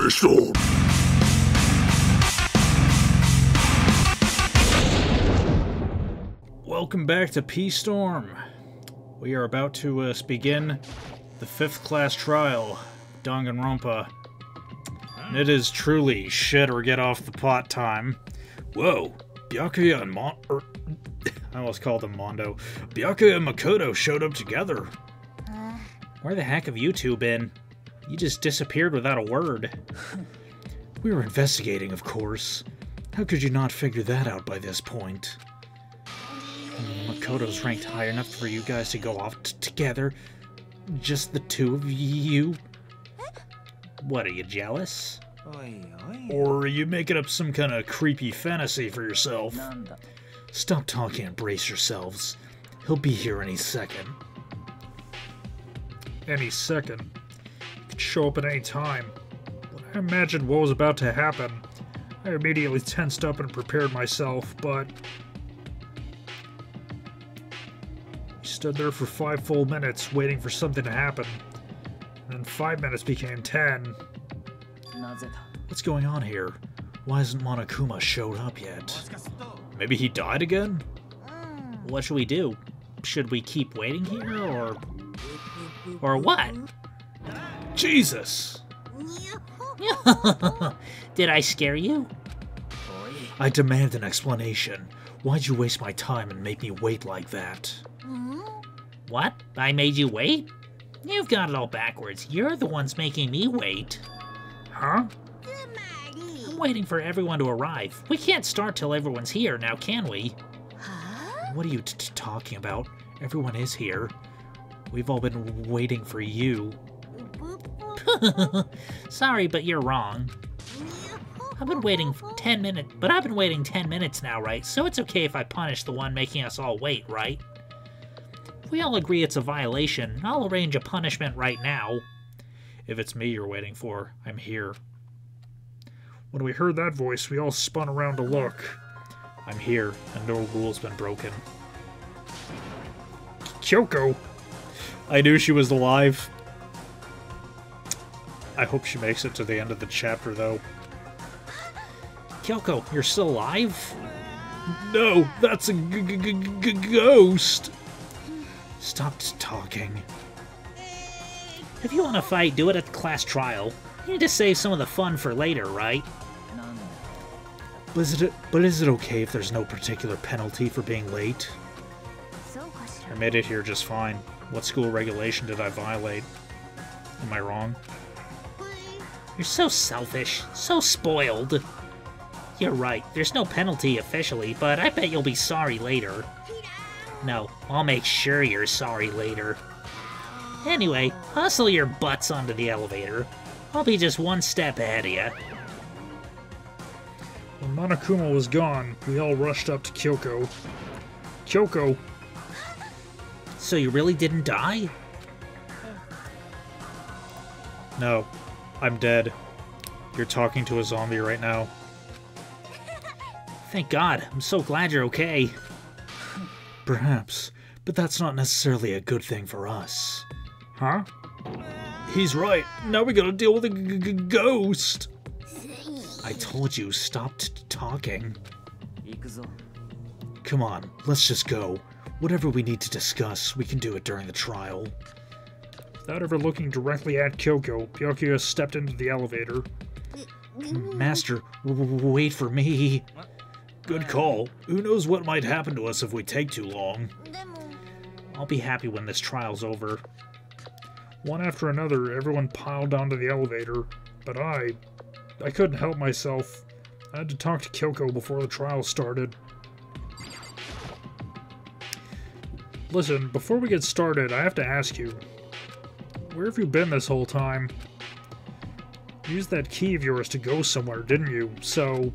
Pistol! Welcome back to P-Storm. We are about to begin the 5th class trial, Danganronpa. And it is truly shit or get off the pot time. Whoa, Byakuya and I almost called him Mondo. Byakuya and Makoto showed up together. Where the heck have you two been? You just disappeared without a word. We were investigating, of course. How could you not figure that out by this point? Makoto's ranked high enough for you guys to go off together? Just the two of you? What, are you jealous? Or are you making up some kind of creepy fantasy for yourself? Stop talking and brace yourselves. He'll be here any second. Any second. He could show up at any time. When I imagined what was about to happen, I immediately tensed up and prepared myself, but he stood there for 5 full minutes waiting for something to happen. And then 5 minutes became 10. What's going on here? Why hasn't Monokuma showed up yet? Maybe he died again? What should we do? Should we keep waiting here, or... Or what? Jesus! Did I scare you? I demand an explanation. Why'd you waste my time and make me wait like that? What? I made you wait? You've got it all backwards. You're the ones making me wait. Huh? I'm waiting for everyone to arrive. We can't start till everyone's here, now can we? What are you talking about? Everyone is here. We've all been waiting for you. Sorry, but you're wrong. I've been waiting 10 minutes, but I've been waiting 10 minutes now, right? So it's okay if I punish the one making us all wait, right? If we all agree it's a violation, I'll arrange a punishment right now. If it's me you're waiting for, I'm here. When we heard that voice, we all spun around to look. I'm here, and no rule's been broken. Kyoko! I knew she was alive. I hope she makes it to the end of the chapter, though. Kyoko, you're still alive? No, that's a ghost! Stop talking. If you want to fight, do it at the class trial. You need to save some of the fun for later, right? But is it okay if there's no particular penalty for being late? I made it here just fine. What school regulation did I violate? Am I wrong? You're so selfish, so spoiled. You're right, there's no penalty officially, but I bet you'll be sorry later. No, I'll make sure you're sorry later. Anyway, hustle your butts onto the elevator. I'll be just one step ahead of you. When Monokuma was gone, we all rushed up to Kyoko. Kyoko! So you really didn't die? No, I'm dead. You're talking to a zombie right now. Thank God, I'm so glad you're okay. Perhaps, but that's not necessarily a good thing for us. Huh? He's right. Now we gotta deal with a ghost. I told you, stop talking. Come on, let's just go. Whatever we need to discuss, we can do it during the trial. Without ever looking directly at Kyoko, Byakuya stepped into the elevator. Master, wait for me. Good call. Who knows what might happen to us if we take too long. I'll be happy when this trial's over. One after another, everyone piled onto the elevator, but I couldn't help myself. I had to talk to Kyoko before the trial started. Listen, before we get started, I have to ask you, where have you been this whole time? You used that key of yours to go somewhere, didn't you? So...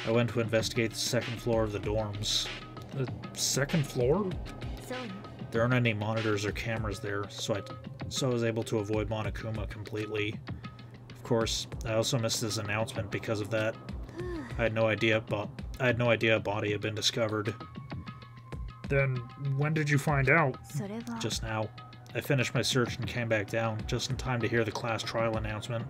I went to investigate the 2nd floor of the dorms. The 2nd floor? There aren't any monitors or cameras there, so I was able to avoid Monokuma completely. Of course, I also missed his announcement because of that. I had no idea a body had been discovered. Then, when did you find out? Just now. I finished my search and came back down, just in time to hear the class trial announcement.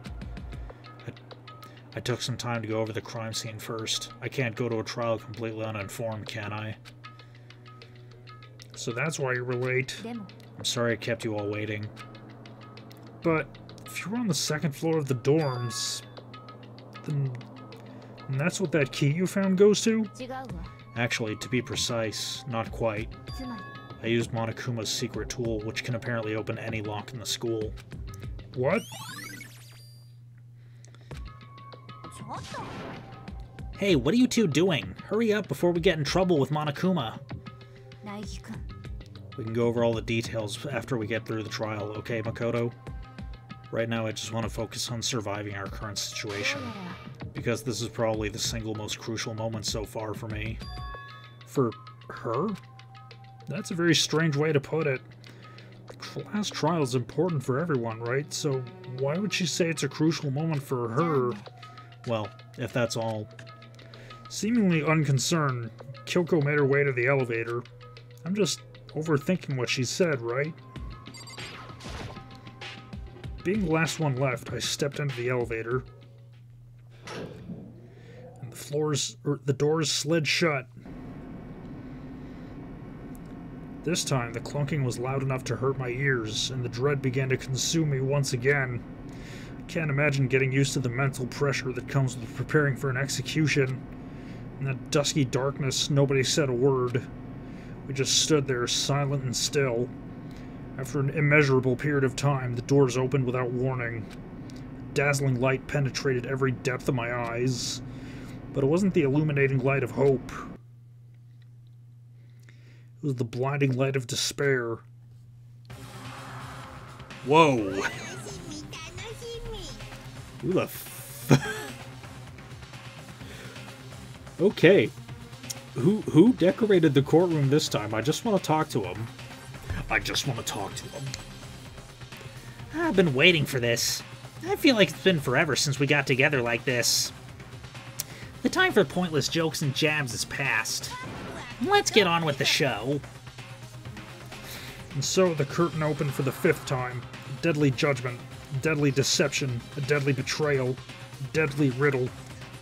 I took some time to go over the crime scene first. I can't go to a trial completely uninformed, can I? So that's why you were late. I'm sorry I kept you all waiting. But if you were on the second floor of the dorms, then that's what that key you found goes to? Actually, to be precise, not quite. I used Monokuma's secret tool, which can apparently open any lock in the school. What? Hey, what are you two doing? Hurry up before we get in trouble with Monokuma. We can go over all the details after we get through the trial, okay, Makoto? Right now, I just want to focus on surviving our current situation, because this is probably the single most crucial moment so far for me. For her? That's a very strange way to put it. The class trial is important for everyone, right? So why would she say it's a crucial moment for her? Well, if that's all... Seemingly unconcerned, Kyoko made her way to the elevator. I'm just overthinking what she said, right? Being the last one left, I stepped into the elevator. And the doors slid shut. This time, the clunking was loud enough to hurt my ears, and the dread began to consume me once again. I can't imagine getting used to the mental pressure that comes with preparing for an execution. In that dusky darkness, nobody said a word. We just stood there, silent and still. After an immeasurable period of time, the doors opened without warning. Dazzling light penetrated every depth of my eyes, but it wasn't the illuminating light of hope. It was the blinding light of despair. Whoa! Who the Okay. Who decorated the courtroom this time? I just want to talk to him. I've been waiting for this. I feel like it's been forever since we got together like this. The time for pointless jokes and jabs is past. Let's get on with the show. And so the curtain opened for the 5th time. A deadly judgment, deadly deception, a deadly betrayal, a deadly riddle,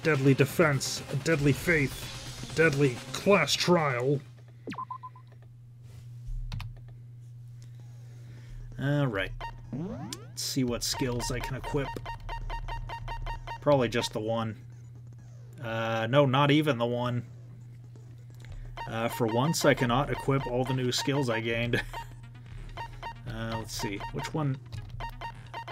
deadly defense, a deadly faith, a deadly class trial. Alright. Let's see what skills I can equip. Probably just the one. No, not even the one. For once, I cannot equip all the new skills I gained. Let's see. Which one...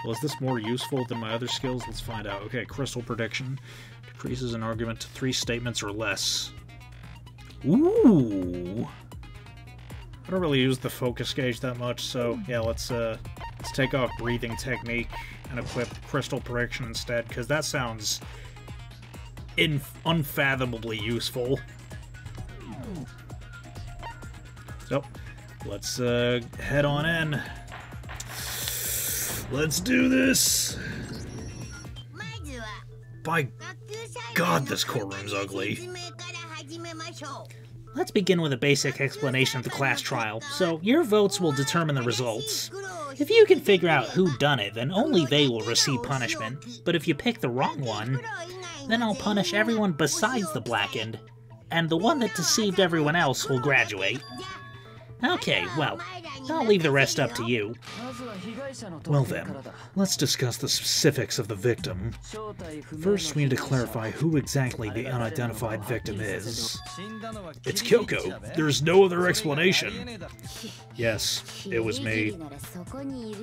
Was this more useful than my other skills? Let's find out. Okay, Crystal Prediction. Decreases an argument to 3 statements or less. Ooh! I don't really use the focus gauge that much, so yeah, let's take off Breathing Technique and equip Crystal Prediction instead, because that sounds unfathomably useful. So, let's head on in. Let's do this! By God, this courtroom's ugly. Let's begin with a basic explanation of the class trial, so your votes will determine the results. If you can figure out who done it, then only they will receive punishment, but if you pick the wrong one, then I'll punish everyone besides the blackened, and the one that deceived everyone else will graduate. Okay, well, I'll leave the rest up to you. Well then, let's discuss the specifics of the victim. First, we need to clarify who exactly the unidentified victim is. It's Kyoko. There's no other explanation. Yes, it was me.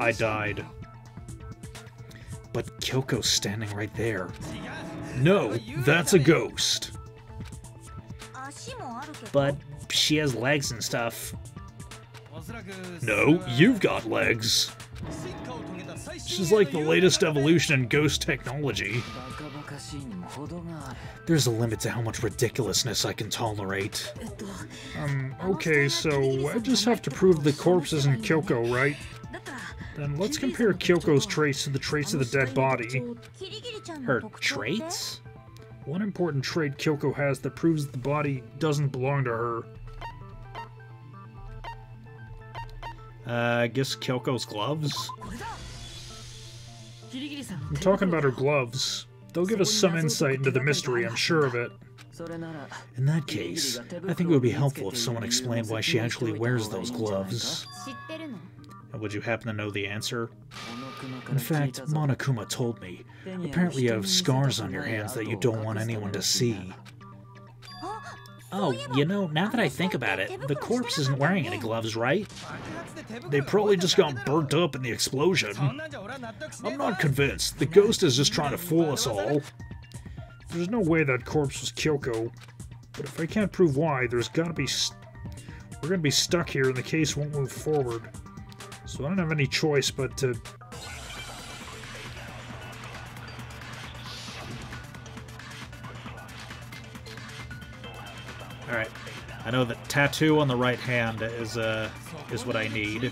I died. But Kyoko's standing right there. No, that's a ghost. But she has legs and stuff. No, you've got legs. She's like the latest evolution in ghost technology. There's a limit to how much ridiculousness I can tolerate. Okay, so I just have to prove the corpse isn't Kyoko, right? Then let's compare Kyoko's traits to the traits of the dead body. Her traits? One important trait Kyoko has that proves the body doesn't belong to her. I guess Kyoko's gloves? I'm talking about her gloves. They'll give us some insight into the mystery, I'm sure of it. In that case, I think it would be helpful if someone explained why she actually wears those gloves. Would you happen to know the answer? In fact, Monokuma told me. Apparently you have scars on your hands that you don't want anyone to see. Oh, you know, now that I think about it, the corpse isn't wearing any gloves, right? They probably just got burnt up in the explosion. I'm not convinced. The ghost is just trying to fool us all. There's no way that corpse was Kyoko. But if I can't prove why, there's gotta be... we're gonna be stuck here and the case won't move forward. So I don't have any choice but to... Alright. I know that tattoo on the right hand is what I need.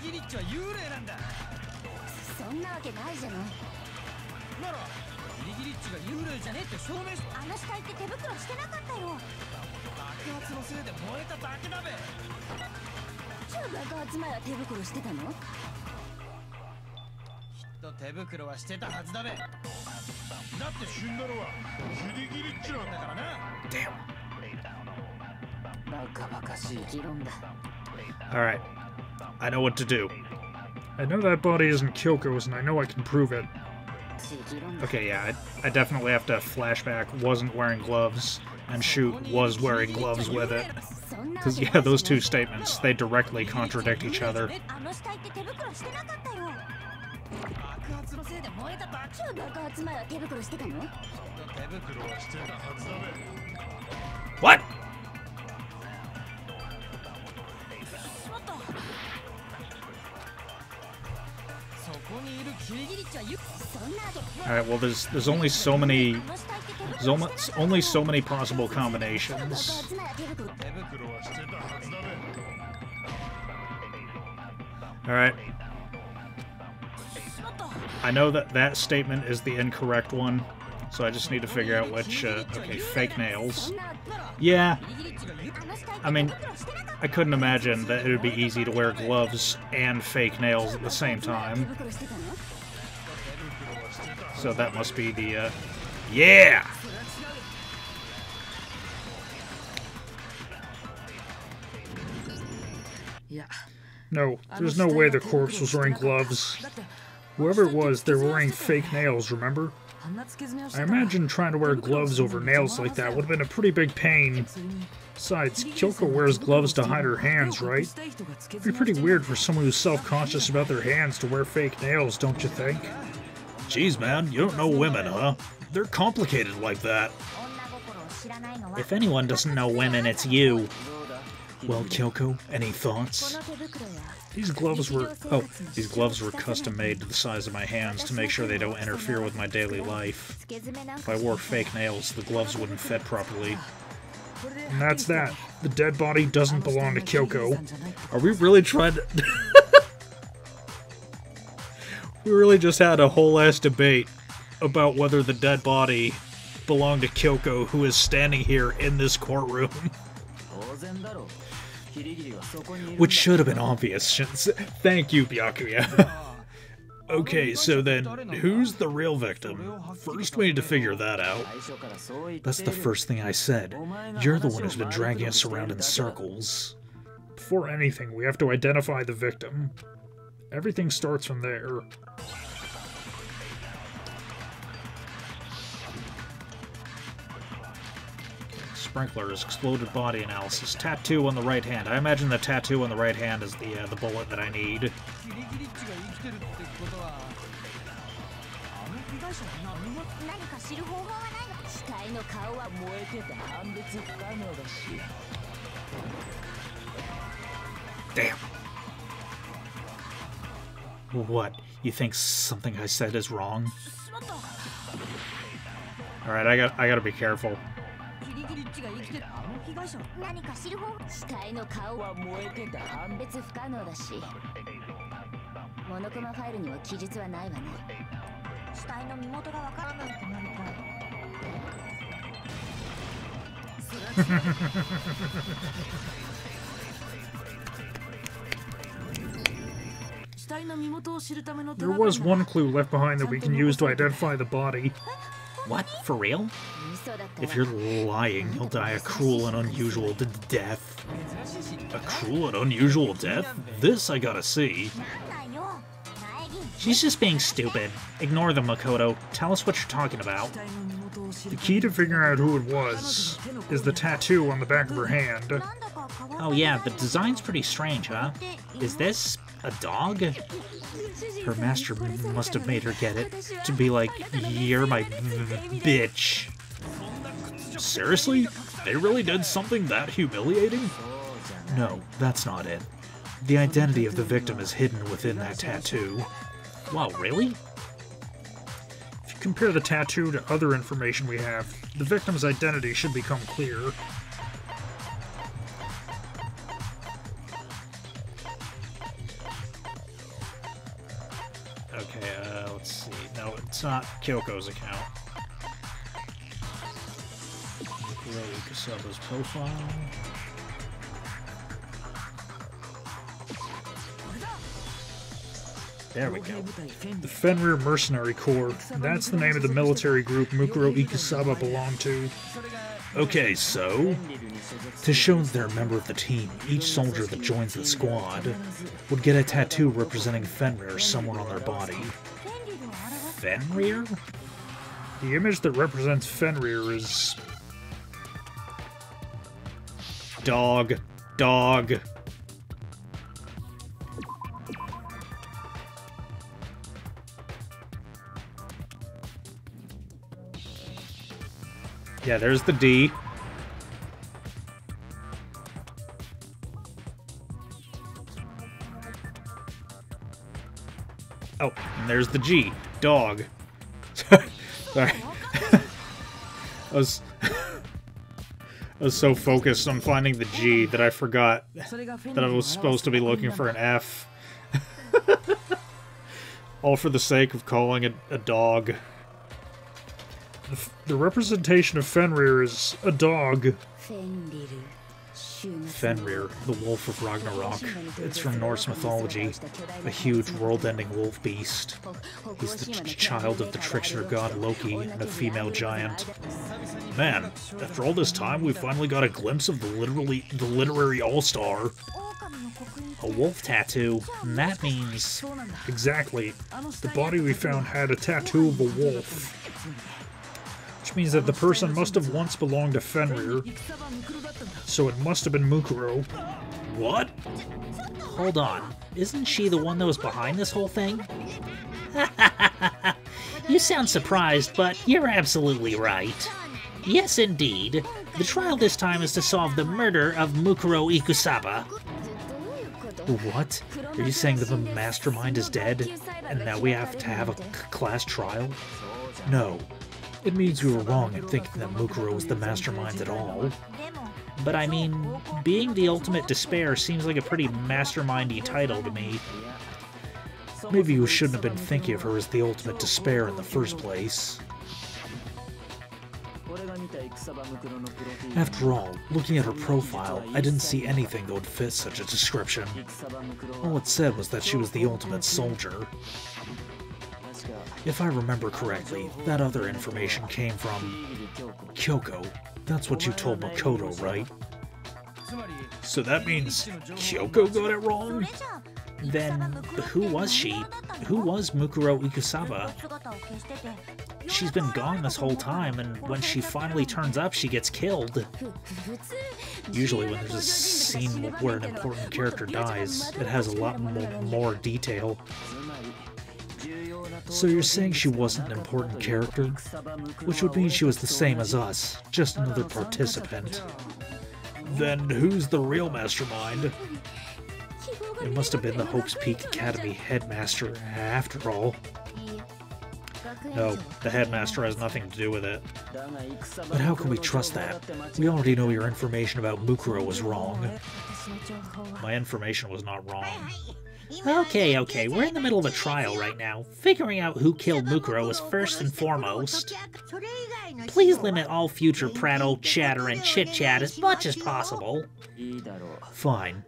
Damn. Alright. I know what to do. I know that body isn't Kyoko's, and I know I can prove it. Okay, yeah, I definitely have to flashback wasn't wearing gloves, and shoot was wearing gloves with it. Because, yeah, those two statements, they directly contradict each other. What? Alright, well there's only so many only so many possible combinations. Alright. I know that that statement is the incorrect one, so I just need to figure out which, okay, fake nails. Yeah. I mean, I couldn't imagine that it would be easy to wear gloves and fake nails at the same time. So that must be the, yeah! No, there's no way the corpse was wearing gloves. Whoever it was, they were wearing fake nails, remember? I imagine trying to wear gloves over nails like that would have been a pretty big pain. Besides, Kyoko wears gloves to hide her hands, right? It'd be pretty weird for someone who's self-conscious about their hands to wear fake nails, don't you think? Jeez, man, you don't know women, huh? They're complicated like that. If anyone doesn't know women, it's you. Well, Kyoko, any thoughts? These gloves were... These gloves were custom made to the size of my hands to make sure they don't interfere with my daily life. If I wore fake nails, the gloves wouldn't fit properly. And that's that. The dead body doesn't belong to Kyoko. Are we really trying to... We really just had a whole ass debate about whether the dead body belonged to Kyoko, who is standing here in this courtroom. Which should have been obvious. Thank you, Byakuya. Okay, so then, who's the real victim? First, we need to figure that out. That's the first thing I said. You're the one who's been dragging us around in circles. Before anything, we have to identify the victim. Everything starts from there. Sprinklers, exploded body analysis, tattoo on the right hand. I imagine the tattoo on the right hand is the bullet that I need. Damn. What? You think something I said is wrong? Alright, I gotta be careful. There was one clue left behind that we can use to identify the body. What? For real? If you're lying, he'll die a cruel and unusual death. A cruel and unusual death? This I gotta see. She's just being stupid. Ignore them, Makoto. Tell us what you're talking about. The key to figuring out who it was is the tattoo on the back of her hand. Oh yeah, the design's pretty strange, huh? Is this a dog? Her master must have made her get it to be like, you're my bitch. Seriously? They really did something that humiliating? No, that's not it. The identity of the victim is hidden within that tattoo. Whoa, really? If you compare the tattoo to other information we have, the victim's identity should become clear. Okay, let's see. No, it's not Kyoko's account. Kasaba's profile. There we go. The Fenrir Mercenary Corps. That's the name of the military group Mukuro Ikusaba belonged to. Okay, so to show they're a member of the team, each soldier that joins the squad would get a tattoo representing Fenrir somewhere on their body. Fenrir? The image that represents Fenrir is... Dog. Dog. Yeah, there's the D. Oh, and there's the G. Dog. Sorry. I was so focused on finding the G that I forgot that I was supposed to be looking for an F. All for the sake of calling it a dog. The representation of Fenrir is a dog. Fenrir, the Wolf of Ragnarok. It's from Norse mythology. A huge world-ending wolf beast. He's the child of the trickster god Loki and a female giant. Man, after all this time, we finally got a glimpse of the literary all-star. A wolf tattoo? And that means... Exactly. The body we found had a tattoo of a wolf. Which means that the person must have once belonged to Fenrir. So it must have been Mukuro. What? Hold on. Isn't she the one that was behind this whole thing? You sound surprised, but you're absolutely right. Yes, indeed. The trial this time is to solve the murder of Mukuro Ikusaba. What? Are you saying that the mastermind is dead, and now we have to have a class trial? No. It means we were wrong in thinking that Mukuro was the mastermind at all. But I mean, being the ultimate despair seems like a pretty mastermindy title to me. Maybe you shouldn't have been thinking of her as the ultimate despair in the first place. After all, looking at her profile, I didn't see anything that would fit such a description. All it said was that she was the ultimate soldier. If I remember correctly, that other information came from Kyoko. That's what you told Makoto, right? So that means Kyoko got it wrong? Then, who was she? Who was Mukuro Ikusaba? She's been gone this whole time, and when she finally turns up, she gets killed. Usually when there's a scene where an important character dies, it has a lot more detail. So you're saying she wasn't an important character? Which would mean she was the same as us, just another participant. Then who's the real mastermind? It must have been the Hope's Peak Academy headmaster, after all. No, the headmaster has nothing to do with it. But how can we trust that? We already know your information about Mukuro was wrong. My information was not wrong. Okay, we're in the middle of a trial right now. Figuring out who killed Mukuro is first and foremost. Please limit all future prattle, chatter, and chit-chat as much as possible. Fine.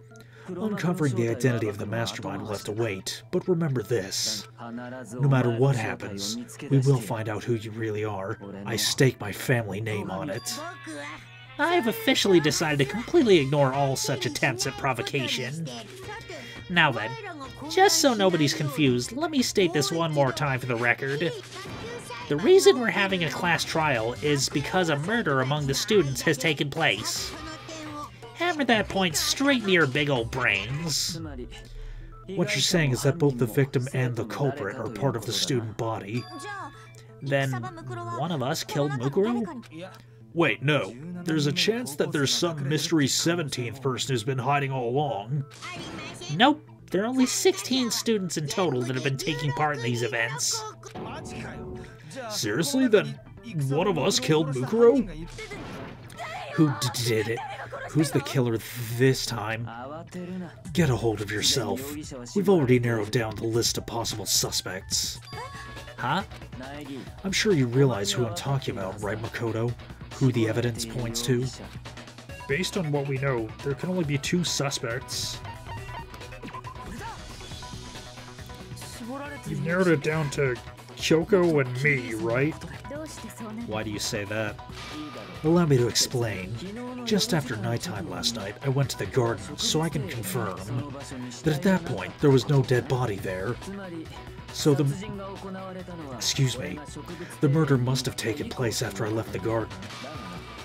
Uncovering the identity of the mastermind will have to wait, but remember this. No matter what happens, we will find out who you really are. I stake my family name on it. I've officially decided to completely ignore all such attempts at provocation. Now then, just so nobody's confused, let me state this one more time for the record. The reason we're having a class trial is because a murder among the students has taken place. Hammer that point straight into your big old brains. What you're saying is that both the victim and the culprit are part of the student body. Then, one of us killed Mukuro? Wait, no. There's a chance that there's some mystery 17th person who's been hiding all along. Nope. There are only 16 students in total that have been taking part in these events. Seriously? Then one of us killed Mukuro? Who did it? Who's the killer this time? Get a hold of yourself. We've already narrowed down the list of possible suspects. Huh? I'm sure you realize who I'm talking about, right, Makoto? Who the evidence points to? Based on what we know, there can only be 2 suspects. You've narrowed it down to Kyoko and me, right? Why do you say that? Allow me to explain. Just after nighttime last night, I went to the garden, so I can confirm that at that point, there was no dead body there. So the murder must have taken place after I left the garden.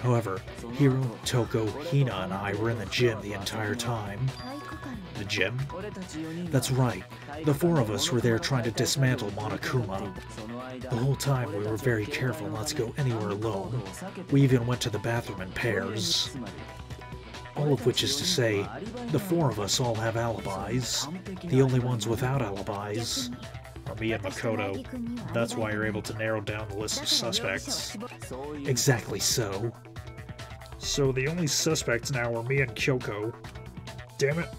However, Hiro, Toko, Hina, and I were in the gym the entire time. The gym? That's right. The 4 of us were there trying to dismantle Monokuma. The whole time we were very careful not to go anywhere alone. We even went to the bathroom in pairs. All of which is to say, the 4 of us all have alibis. The only ones without alibis are me and Makoto. That's why you're able to narrow down the list of suspects. Exactly so. So the only suspects now are me and Kyoko. Damn it.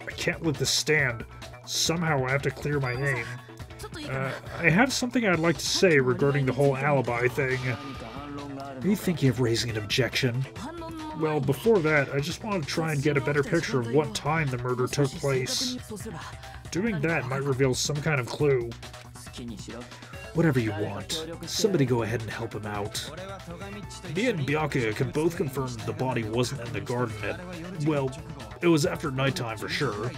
I can't let this stand. Somehow I have to clear my name. I have something I'd like to say regarding the whole alibi thing. Are you thinking of raising an objection? Well, before that, I just want to try and get a better picture of what time the murder took place. Doing that might reveal some kind of clue. Whatever you want. Somebody go ahead and help him out. Me and Byakuya can both confirm the body wasn't in the garden at... well, it was after nighttime for sure.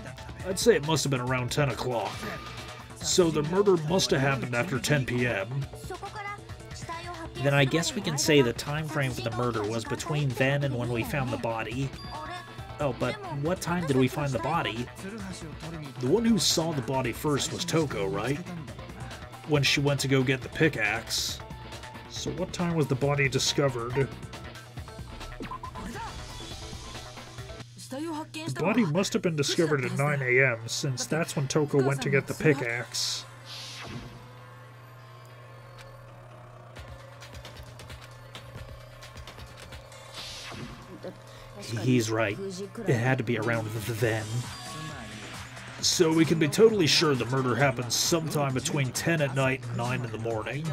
I'd say it must have been around 10 o'clock. So the murder must have happened after 10 p.m. Then I guess we can say the time frame for the murder was between then and when we found the body. Oh, but what time did we find the body? The one who saw the body first was Toko, right? When she went to go get the pickaxe. So what time was the body discovered? The body must have been discovered at 9 a.m., since that's when Toko went to get the pickaxe. He's right. It had to be around then. So we can be totally sure the murder happened sometime between 10 at night and 9 in the morning.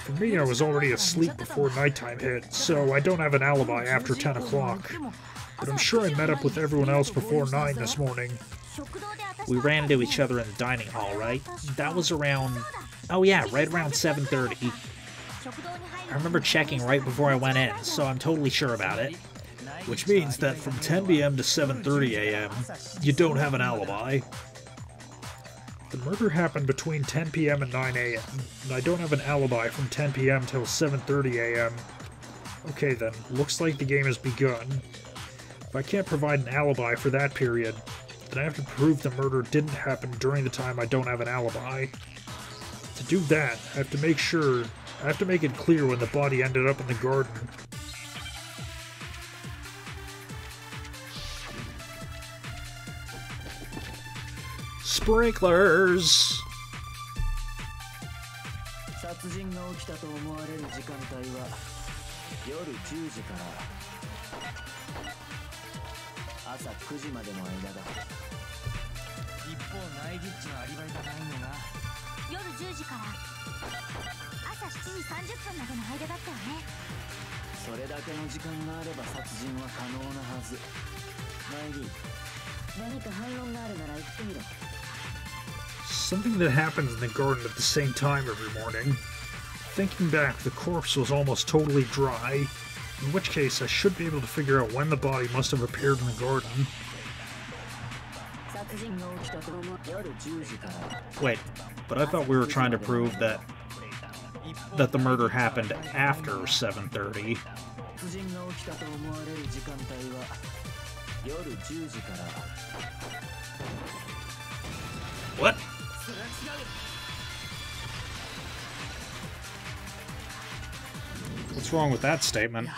For me, I was already asleep before nighttime hit, so I don't have an alibi after 10 o'clock. But I'm sure I met up with everyone else before 9 this morning. We ran into each other in the dining hall, right? That was around... oh yeah, right around 7:30. I remember checking right before I went in, so I'm totally sure about it. Which means that from 10 p.m. to 7:30 a.m., you don't have an alibi. The murder happened between 10 p.m. and 9 a.m., and I don't have an alibi from 10 p.m. till 7:30 a.m. Okay then, looks like the game has begun. If I can't provide an alibi for that period, then I have to prove the murder didn't happen during the time I don't have an alibi. To do that, I have to make it clear when the body ended up in the garden. Sprinklers! 殺人が起きたと思われる時間帯は夜10時から朝9時までの間だ。一方内実地のアリバイがないのが夜10時から朝7時30分までの間だったよね。それだけの時間があれば殺人は可能なはず。内実 Something that happens in the garden at the same time every morning. Thinking back, the corpse was almost totally dry, in which case I should be able to figure out when the body must have appeared in the garden. Wait, but I thought we were trying to prove that the murder happened after 7:30. What? What's wrong with that statement?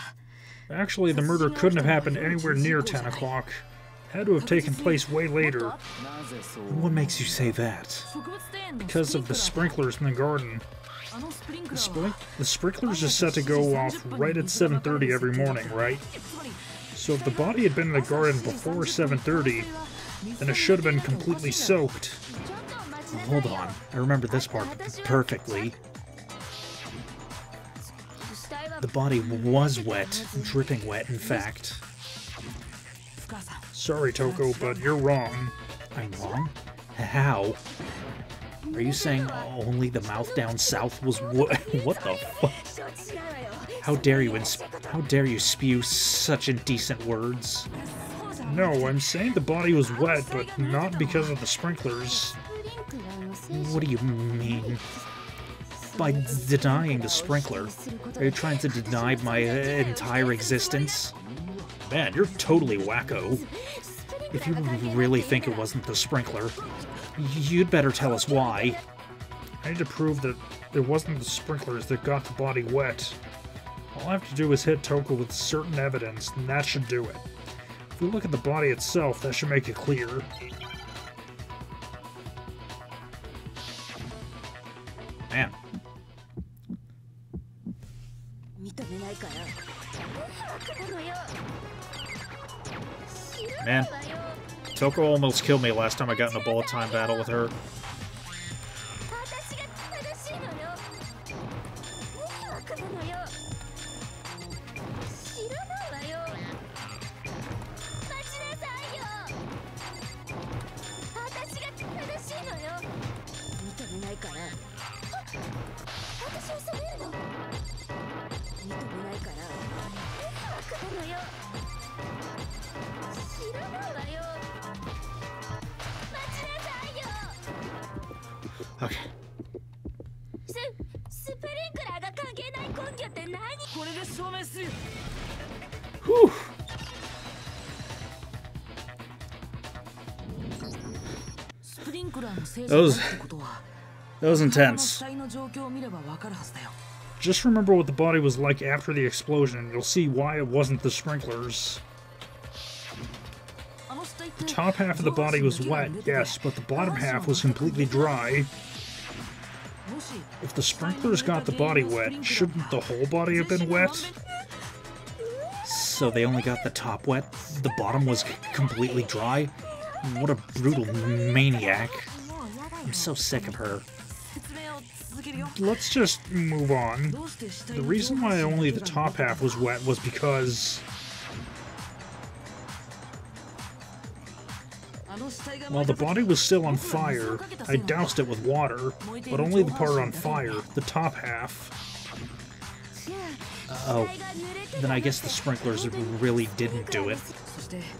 Actually, the murder couldn't have happened anywhere near 10 o'clock. Had to have taken place way later. What makes you say that? Because of the sprinklers in the garden. The sprinklers are set to go off right at 7:30 every morning, right? So if the body had been in the garden before 7:30, then it should have been completely soaked. Hold on, I remember this part perfectly. The body was wet, dripping wet, in fact. Sorry, Toko, but you're wrong. I'm wrong? How? Are you saying only the mouth down south was what the fuck? How dare you spew such indecent words? No, I'm saying the body was wet, but not because of the sprinklers. What do you mean? By denying the sprinkler? Are you trying to deny my entire existence? Man, you're totally wacko. If you really think it wasn't the sprinkler, you'd better tell us why. I need to prove that it wasn't the sprinklers that got the body wet. All I have to do is hit Toko with certain evidence, and that should do it. If we look at the body itself, that should make it clear. Man. Man, Toko almost killed me last time I got in a bullet time battle with her. Okay. Whew. That was intense. Just remember what the body was like after the explosion, and you'll see why it wasn't the sprinklers. The top half of the body was wet, yes, but the bottom half was completely dry. If the sprinklers got the body wet, shouldn't the whole body have been wet? So they only got the top wet? The bottom was completely dry? What a brutal maniac. I'm so sick of her. Let's just move on. The reason why only the top half was wet was because... while the body was still on fire, I doused it with water, but only the part on fire, the top half. Oh, then I guess the sprinklers really didn't do it.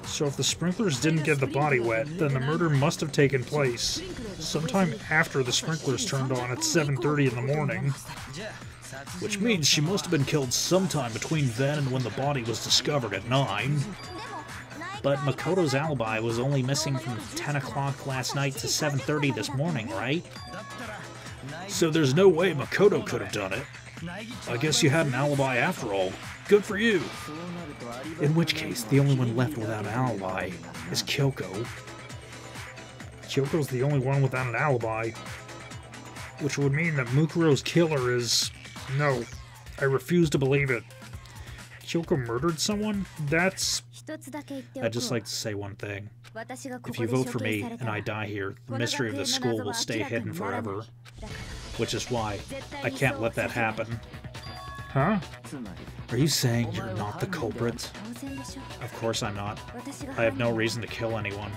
So if the sprinklers didn't get the body wet, then the murder must have taken place sometime after the sprinklers turned on at 7:30 in the morning. Which means she must have been killed sometime between then and when the body was discovered at 9. But Makoto's alibi was only missing from 10 o'clock last night to 7:30 this morning, right? So there's no way Makoto could have done it. I guess you had an alibi after all. Good for you. In which case, the only one left without an alibi is Kyoko. Kyoko's the only one without an alibi. Which would mean that Mukuro's killer is... No, I refuse to believe it. Kyoko murdered someone? That's... I'd just like to say one thing. If you vote for me and I die here, the mystery of this school will stay hidden forever. Which is why I can't let that happen. Huh? Are you saying you're not the culprit? Of course I'm not. I have no reason to kill anyone.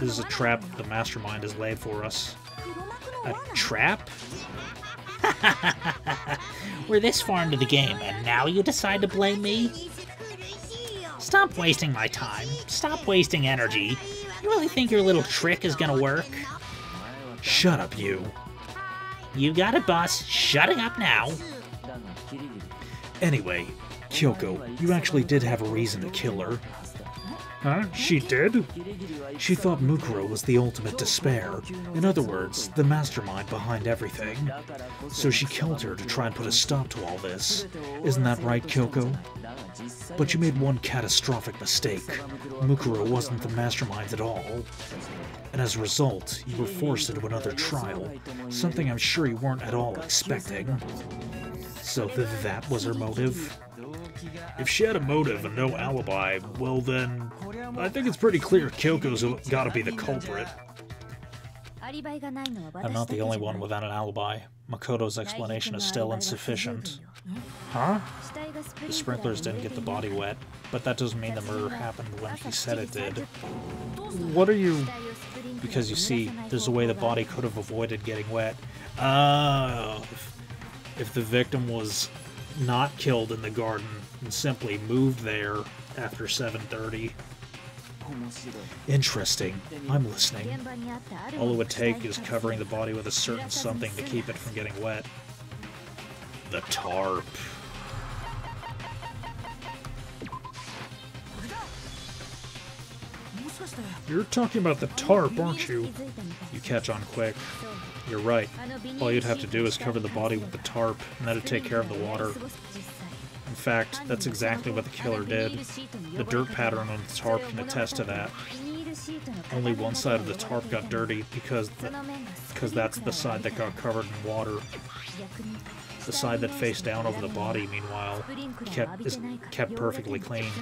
This is a trap the mastermind has laid for us. A trap? We're this far into the game, and now you decide to blame me? Stop wasting my time. Stop wasting energy. You really think your little trick is gonna work? Shut up, you. You got it, boss. Shutting up now. Anyway, Kyoko, you actually did have a reason to kill her. Huh? She did? She thought Mukuro was the ultimate despair. In other words, the mastermind behind everything. So she killed her to try and put a stop to all this. Isn't that right, Kyoko? But you made one catastrophic mistake. Mukuro wasn't the mastermind at all. And as a result, you were forced into another trial, something I'm sure you weren't at all expecting. So that was her motive? If she had a motive and no alibi, well then, I think it's pretty clear Kyoko's gotta be the culprit. I'm not the only one without an alibi. Makoto's explanation is still insufficient. Huh? The sprinklers didn't get the body wet, but that doesn't mean the murder happened when he said it did. What are you... Because you see, there's a way the body could have avoided getting wet. If the victim was not killed in the garden and simply moved there after 7:30. Interesting. I'm listening. All it would take is covering the body with a certain something to keep it from getting wet. The tarp. You're talking about the tarp, aren't you? You catch on quick. You're right. All you'd have to do is cover the body with the tarp, and that'd take care of the water. In fact, that's exactly what the killer did. The dirt pattern on the tarp can attest to that. Only one side of the tarp got dirty because that's the side that got covered in water. The side that faced down over the body, meanwhile, is kept perfectly clean,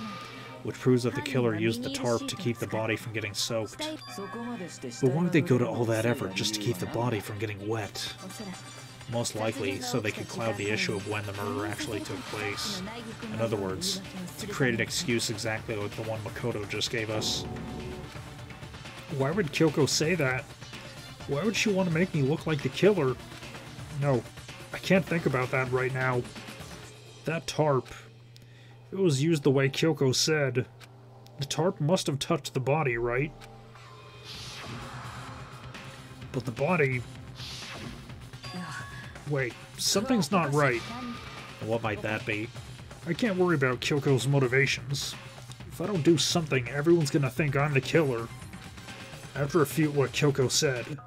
which proves that the killer used the tarp to keep the body from getting soaked. But why would they go to all that effort just to keep the body from getting wet? Most likely, so they could cloud the issue of when the murder actually took place. In other words, to create an excuse exactly like the one Makoto just gave us. Why would Kyoko say that? Why would she want to make me look like the killer? No, I can't think about that right now. That tarp... It was used the way Kyoko said. The tarp must have touched the body, right? But the body... Wait, something's not right. What might that be? I can't worry about Kyoko's motivations. If I don't do something, everyone's gonna think I'm the killer. I have to refute what Kyoko said.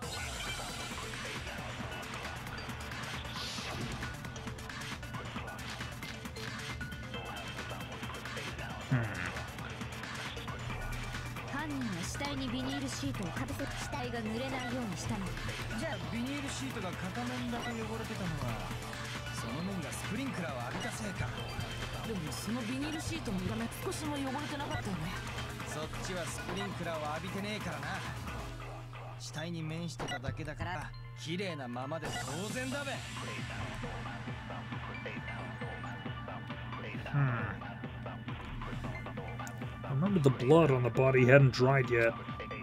I remember the blood on the body hadn't dried yet.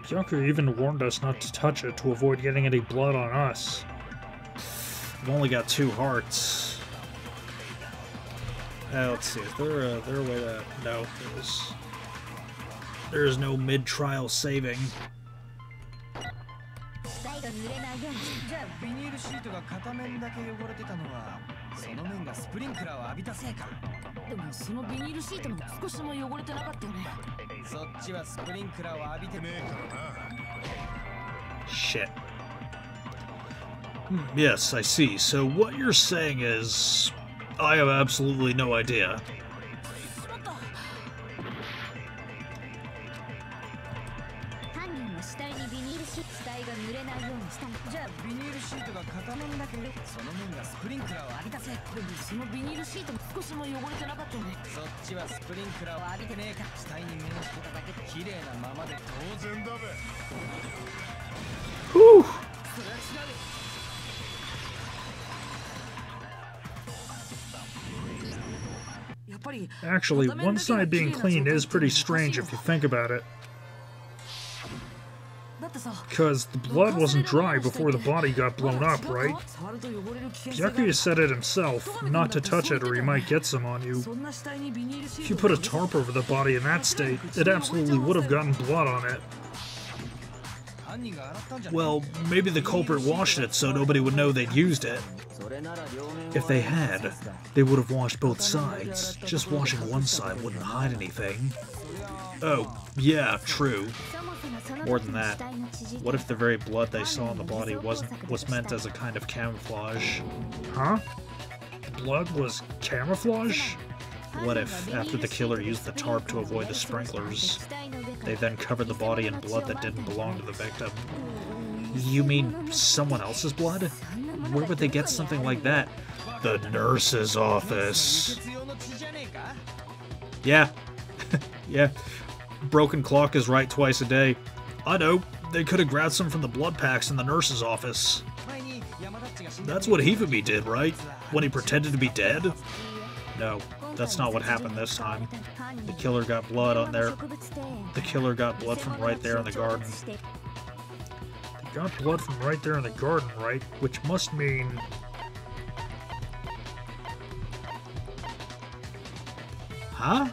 Kyoko even warned us not to touch it to avoid getting any blood on us. I've only got 2 hearts. Let's see, is there a way to... No, there's no mid-trial saving. Shit. Yes, I see. So what you're saying is... I have absolutely no idea. Whew. Actually, one side being clean is pretty strange if you think about it. Because the blood wasn't dry before the body got blown up, right? Byakuya said it himself, not to touch it or he might get some on you. If you put a tarp over the body in that state, it absolutely would have gotten blood on it. Well, maybe the culprit washed it so nobody would know they'd used it. If they had, they would have washed both sides. Just washing one side wouldn't hide anything. Oh, yeah, true. More than that, what if the very blood they saw in the body was meant as a kind of camouflage? Huh? Blood was camouflage? What if, after the killer used the tarp to avoid the sprinklers, they then covered the body in blood that didn't belong to the victim? You mean someone else's blood? Where would they get something like that? The nurse's office. Yeah. Yeah. Broken clock is right twice a day. I know. They could have grabbed some from the blood packs in the nurse's office. That's what Hifumi did, right? When he pretended to be dead? No, that's not what happened this time. The killer got blood on there. The killer got blood from right there in the garden. They got blood from right there in the garden, right? Which must mean... Huh?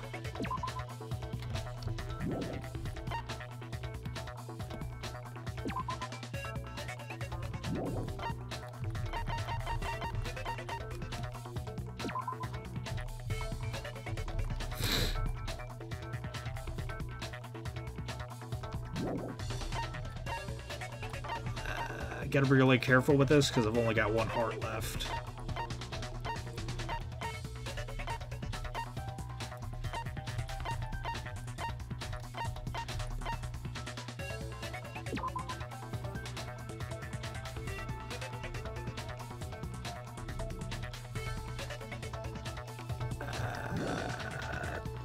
Gotta be really careful with this because I've only got one heart left.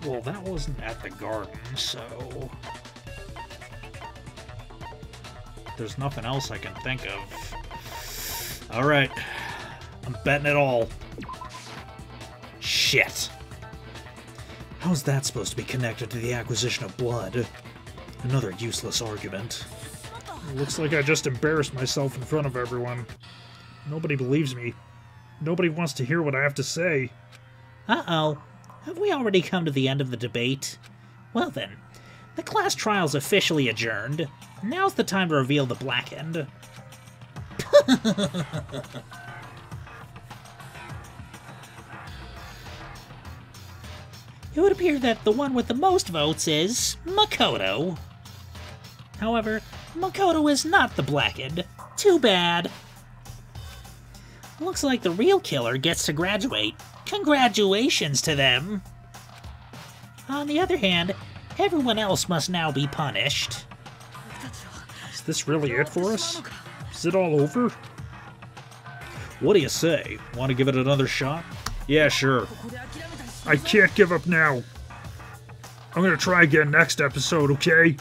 Well, that wasn't at the garden, so... There's nothing else I can think of. Alright. I'm betting it all. Shit. How's that supposed to be connected to the acquisition of blood? Another useless argument. Looks like I just embarrassed myself in front of everyone. Nobody believes me. Nobody wants to hear what I have to say. Uh-oh. Have we already come to the end of the debate? Well then, the class trial's officially adjourned. Now's the time to reveal the blackened. It would appear that the one with the most votes is Makoto. However, Makoto is not the blackened. Too bad. Looks like the real killer gets to graduate. Congratulations to them. On the other hand, everyone else must now be punished. Is this really it for us? Is it all over? What do you say? Want to give it another shot? Yeah, sure. I can't give up now. I'm gonna try again next episode, okay?